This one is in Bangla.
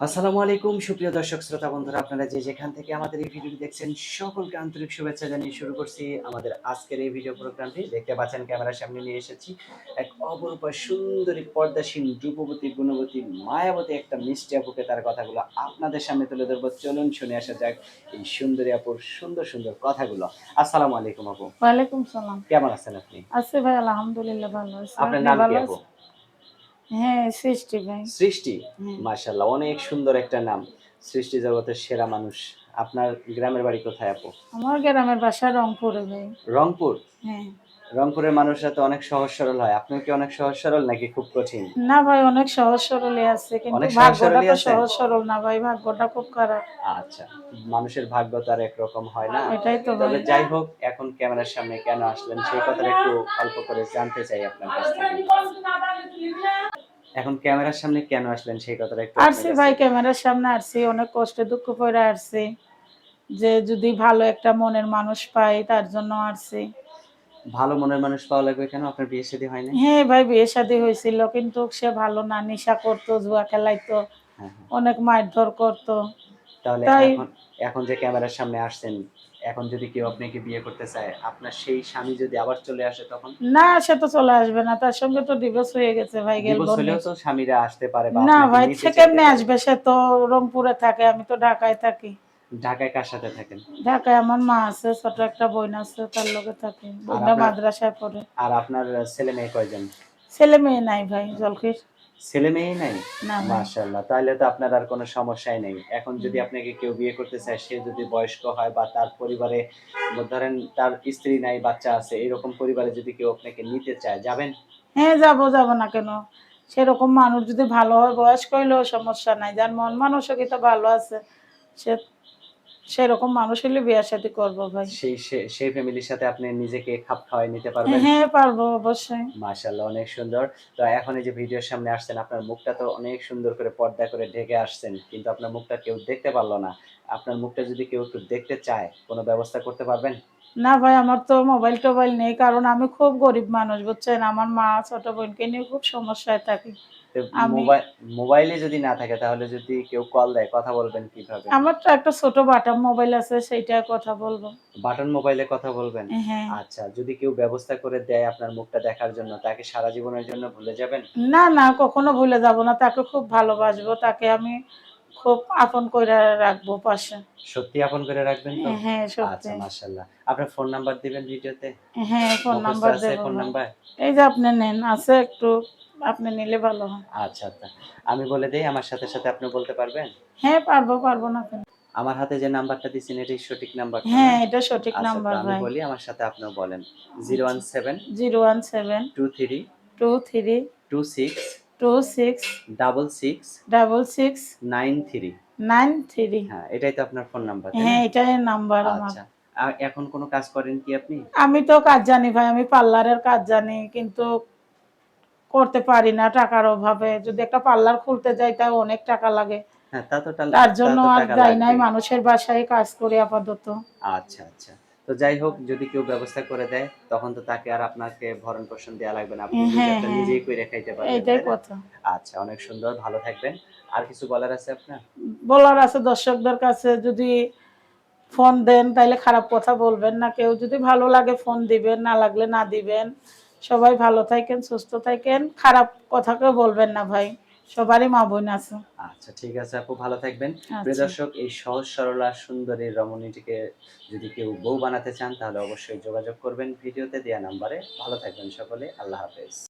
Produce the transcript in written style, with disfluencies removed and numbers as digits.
আসসালামু আলাইকুম সুপ্রিয় দর্শক শ্রোতা বন্ধুরা, আপনারা যে যেখান থেকে আমাদের এই ভিডিওটি দেখছেন সকলকে আন্তরিক শুভেচ্ছা জানিয়ে শুরু করছি আমাদের আজকের এই ভিডিও প্রোগ্রামটি। দেখতে পাচ্ছেন ক্যামেরার সামনে নিয়ে এসেছি এক অপরূপা সুন্দরী পর্দাসীন রূপবতী গুণবতী মায়াবতী একটা মিষ্টি আপুকে, তার কথাগুলো আপনাদের সামনে তুলে ধরবো। চলুন শুনে আসা যাক এই সুন্দরী আপুর সুন্দর সুন্দর কথাগুলো। আসসালামু আলাইকুম আপু, ওয়ালাইকুম সালাম। কেমন আছেন আপনি? আছি ভাই, আলহামদুলিল্লাহ ভালো আছি। আপনার আপনি নাম কি ভালো আপু? আছেন? হ্যাঁ, সৃষ্টি ভাই। সৃষ্টি। হ্যাঁ। মাশাআল্লাহ, অনেক সুন্দর একটা নাম। সৃষ্টি জগতের সেরা মানুষ। আপনার গ্রামের বাড়ি কোথায় আপু? আমার গ্রামের বাসা রংপুরে ভাই। রংপুর। হ্যাঁ। রংপুরের মানুষরা তো অনেক সহজ সরল হয়। আপনিও কি অনেক সহজ সরল নাকি খুব কঠিন? না ভাই, অনেক সহজ সরলই আছে, কিন্তু অনেক সহজ ভাগ্যটা সরলই তো আছেন? সহজ সরল না ভাই, ভাগ্যটা খুব খারাপ। আচ্ছা। মানুষের ভাগ্য তো আর একরকম হয় না। এটাই তো ভাই। তবে যাই হোক, এখন ক্যামেরার সামনে কেন আসলেন সেই কথাটা একটু অল্প করে জানতে চাই আপনার কাছ থেকে। এখন ক্যামেরার সামনে কেন আসলেন সেই কথাটা একটু আপনার আসছি কাছে। ভাই, ক্যামেরার সামনে আসছি, অনেক কষ্টে দুঃখ করে আসছি, যে যদি ভালো একটা মনের মানুষ পাই তার জন্য আসছি। ভালো মনের মানুষ পাওয়া লাগবে কেন? আপনার বিয়ে শাদী হয় নাই? হ্যাঁ ভাই, বিয়ে শাদী হয়েছিল, কিন্তু সে ভালো না, নেশা করতো, জুয়া খেলাইতো, হ্যাঁ, হ্যাঁ। অনেক মারধর করতো। তাহলে তাই এখন এখন যে ক্যামেরার সামনে আসছেন, এখন যদি কেউ আপনাকে বিয়ে করতে চায়, আপনার সেই স্বামী যদি আবার চলে আসে তখন? না, সে তো চলে আসবে না, তার সঙ্গে তো ডিভোর্স হয়ে গেছে ভাই, ডিভোর্স গেলবন্যে। হলেও তো স্বামীরা আসতে পারে বা না আপনাকে ভাই, নিতে সে চাইতে কেমনে পারে। আসবে? সে তো রংপুরে থাকে, আমি তো ঢাকায় থাকি। ঢাকায় কার সাথে থাকেন? ঢাকায় আমার মা আছে, ছোট একটা বোন আছে, তার লগে থাকি। আর বোনটা আপনার মাদ্রাসায় পড়ে। আপনার ছেলে মেয়ে কয়জন? ছেলে মেয়ে নাই ভাই, জলখির। ছেলে মেয়েই নাই? না ভাই। মাশাআল্লাহ, তাহলে তো আপনার আর কোনো সমস্যাই নেই। এখন যদি হুম। আপনাকে কেউ বিয়ে করতে চায়, সে যদি বয়স্ক হয় বা তার পরিবারে ধরেন তার স্ত্রী নাই, বাচ্চা আছে, এরকম পরিবারে যদি কেউ আপনাকে নিতে চায়, যাবেন? হ্যাঁ, যাবো, যাবো না কেন? সেরকম মানুষ যদি ভালো হয়, বয়স্ক হইলেও সমস্যা নাই, যার মন মানসিকতা ভালো আছে, সে সেরকম মানুষ হলে বিয়ে শাদী করবো ভাই। সেই ফ্যামিলির সাথে আপনি নিজেকে খাপ খাওয়ায় নিতে পারবেন? হ্যাঁ, পারবো অবশ্যই। মাশাআল্লাহ, অনেক সুন্দর। তো এখন এই যে ভিডিওর সামনে আসছেন, আপনার মুখটা তো অনেক সুন্দর করে পর্দা করে ঢেকে আসছেন। কিন্তু আপনার মুখটা কেউ দেখতে পারল না। আপনার মুখটা যদি কেউ একটু দেখতে চায়, কোনো ব্যবস্থা করতে পারবেন? না ভাই, আমার তো মোবাইল-টোবাইল নেই, কারণ আমি খুব গরিব মানুষ, বুঝছেন? আমার মা, ছোট বোনকে নিয়ে খুব সমস্যায় থাকি। তো আমি মোবাইলে যদি না থাকে, তাহলে যদি কেউ কল দেয়, কথা বলবেন কিভাবে? আমার তো একটা ছোট বাটাম মোবাইল আছে, সেইটায় কথা বলবো। বাটন মোবাইলে কথা বলবেন? হ্যাঁ। আচ্ছা, যদি কেউ ব্যবস্থা করে দেয় আপনার মুখটা দেখার জন্য, তাকে সারা জীবনের জন্য ভুলে যাবেন? না, না, কখনো ভুলে যাব না। তাকে খুব ভালোবাসবো। তাকে আমি খুব আপন কইরা রাখবো পাশে। সত্যি আপন করে রাখবেন তো? হ্যাঁ, আচ্ছা, সত্যি। মাশাআল্লাহ। আপনার ফোন নাম্বার দিবেন ভিডিওতে? হ্যাঁ, ফোন মুখস্থ নাম্বার আছে দেবো ফোন ভাই। নাম্বার? এই যে আপনি নেন, আছে একটু, আপনি নিলে ভালো হয়। আচ্ছা, আচ্ছা। আমি বলে দেই, আমার সাথে, সাথে আপনি বলতে পারবেন? হ্যাঁ, পারবো, পারবো না কেন? আমার হাতে যে নাম্বারটা দিছেন এটাই সঠিক নাম্বার তো, না? হ্যাঁ, এটা সঠিক আচ্ছা, তো নাম্বার আমি ভাই। বলি, আমার সাথে আপনিও বলেন। আচ্ছা। 017 017 23 23 26 26 66 66 93। 93। হ্যাঁ, এটাই তো আপনার ফোন নাম্বার, তাই না? হ্যাঁ, এটাই নাম্বার আমার। আচ্ছা। এখন কোন কাজ করেন কি আপনি? আমি তো কাজ জানি ভাই, আমি পার্লারের কাজ জানি, কিন্তু করতে পারি না টাকার অভাবে। যদি একটা পার্লার খুলতে যাই, তাও অনেক টাকা লাগে। হ্যাঁ, তার তা জন্য তো আর টাকা যাই নাই, লাগবেই। মানুষের বাসায় কাজ করি আপাতত। আচ্ছা, আচ্ছা। তো যাই হোক, যদি কেউ ব্যবস্থা করে দেয়, তখন তো তাকে আর আপনাকে ভরণ-পোষণ দেয়া লাগবে না। আপনি হ্যাঁ, নিজেরটা হ্যাঁ, নিজেই কইরা খাইতে পারবেন, এইটাই তাই না? কথা। আচ্ছা, অনেক সুন্দর। ভালো থাকবেন। আর কিছু বলার আছে আপনার? বলার আছে দর্শকদের কাছে, যদি ফোন দেন তাইলে খারাপ কথা বলবেন না। কেউ যদি ভালো লাগে ফোন দিবেন, না লাগলে না দিবেন। সবাই ভালো থাকেন, সুস্থ থাকেন। খারাপ কথা কেউ বলবেন না ভাই। সবারই মা-বোন আছে। আচ্ছা, ঠিক আছে আপু, ভালো থাকবেন। প্রিয় আচ্ছা। দর্শক, এই সহজ সরলা সুন্দরী রমণীটিকে যদি কেউ বউ বানাতে চান, তাহলে অবশ্যই যোগাযোগ করবেন ভিডিওতে দেয়া নাম্বারে। ভালো থাকবেন সকলে। আল্লাহ হাফেজ।